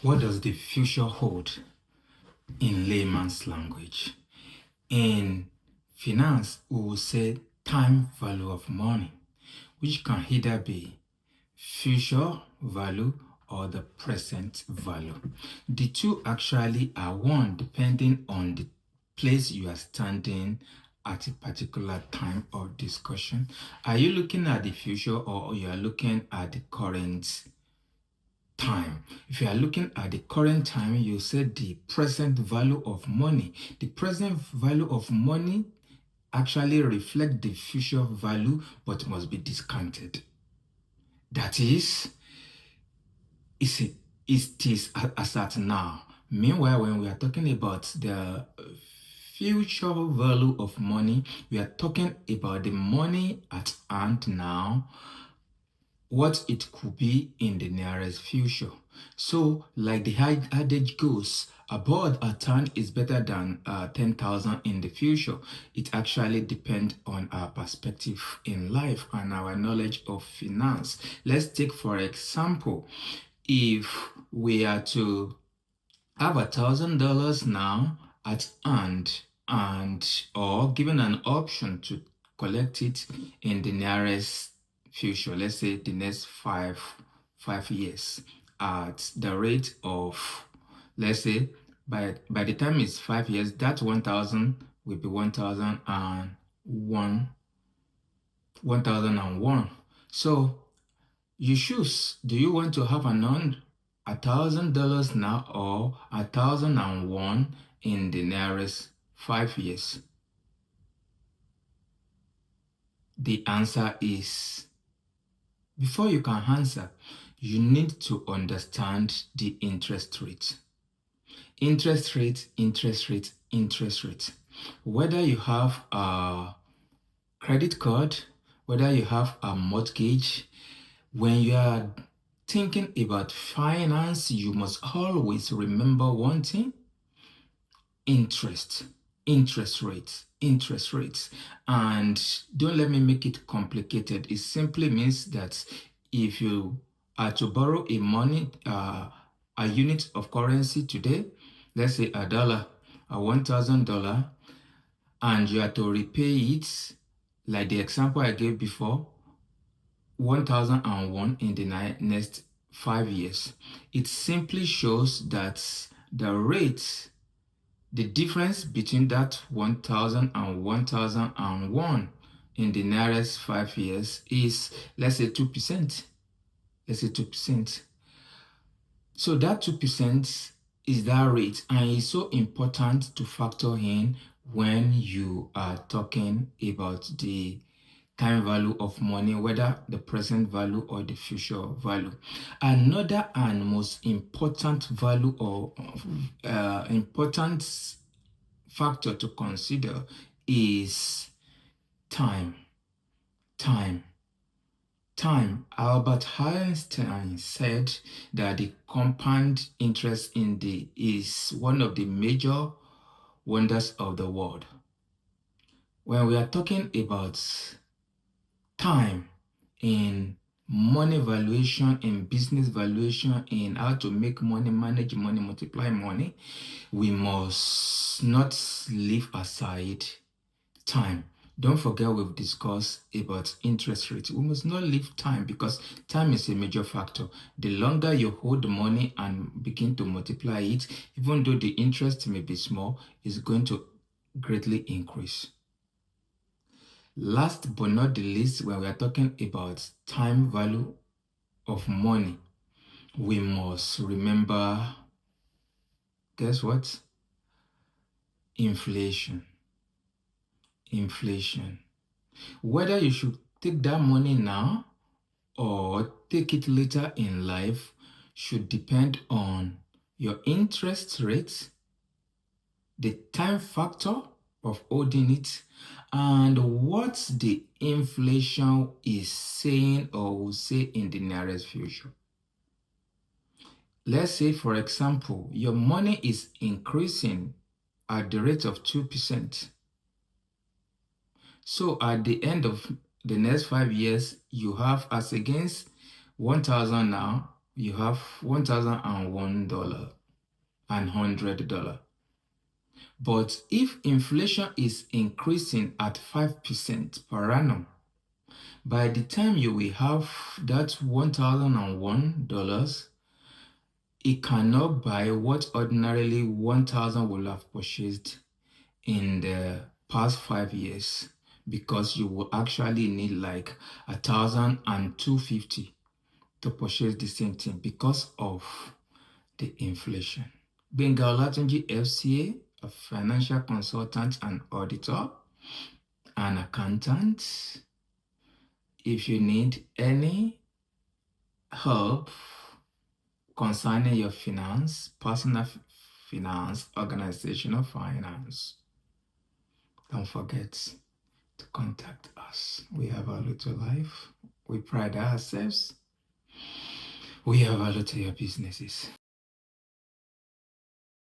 What does the future hold in layman's language? In finance, we will say time value of money, which can either be future value or the present value. The two actually are one depending on the place you are standing at a particular time of discussion. Are you looking at the future or you are looking at the current time? If you are looking at the current time, you say the present value of money. The present value of money actually reflect the future value but must be discounted. That is, it is as at now. Meanwhile, when we are talking about the future value of money, we are talking about the money at hand now, what it could be in the nearest future. So, like the adage goes, a bird at hand is better than 10,000 in the future. It actually depends on our perspective in life and our knowledge of finance. Let's take, for example, if we are to have $1,000 now at hand or given an option to collect it in the nearest future, let's say the next five years, at the rate of, let's say, by the time it's 5 years, that 1,000 will be 1,001. So you choose, do you want to have $1,000 now or 1,001 in the nearest 5 years? The answer is, before you can answer, you need to understand the interest rate. Interest rate. Whether you have a credit card, whether you have a mortgage, when you are thinking about finance, you must always remember one thing: interest rates. And don't let me make it complicated. It simply means that if you are to borrow a unit of currency today, let's say a dollar, $1,000, and you are to repay it, like the example I gave before, 1,001 in the next 5 years. It simply shows that the difference between that 1,000 and 1,001 in the nearest 5 years is, let's say, 2%. So that 2% is that rate, and it's so important to factor in when you are talking about the time value of money, whether the present value or the future value. Another and most important value or important factor to consider is time. Albert Einstein said that the compound interest is one of the major wonders of the world. When we are talking about time in money valuation, in business valuation, in how to make money, manage money, multiply money, we must not leave aside time. Don't forget, we've discussed about interest rates. We must not leave time, because time is a major factor. The longer you hold the money and begin to multiply it, even though the interest may be small, is going to greatly increase. Last but not the least, when we are talking about time value of money, we must remember, guess what? Inflation. Whether you should take that money now or take it later in life should depend on your interest rate, the time factor of holding it, and what the inflation is saying or will say in the nearest future. Let's say, for example, your money is increasing at the rate of 2%. So at the end of the next 5 years, you have, as against 1,000 now, you have $1,001 and $100. But if inflation is increasing at 5% per annum, by the time you will have that $1,001, it cannot buy what ordinarily 1,000 will have purchased in the past 5 years, because you will actually need like 1,250 to purchase the same thing because of the inflation. Benga Olatunji, FCA, a financial consultant and auditor, an accountant. If you need any help concerning your finance, personal finance, organizational finance, don't forget to contact us. We have value to life. We pride ourselves. We have value to your businesses.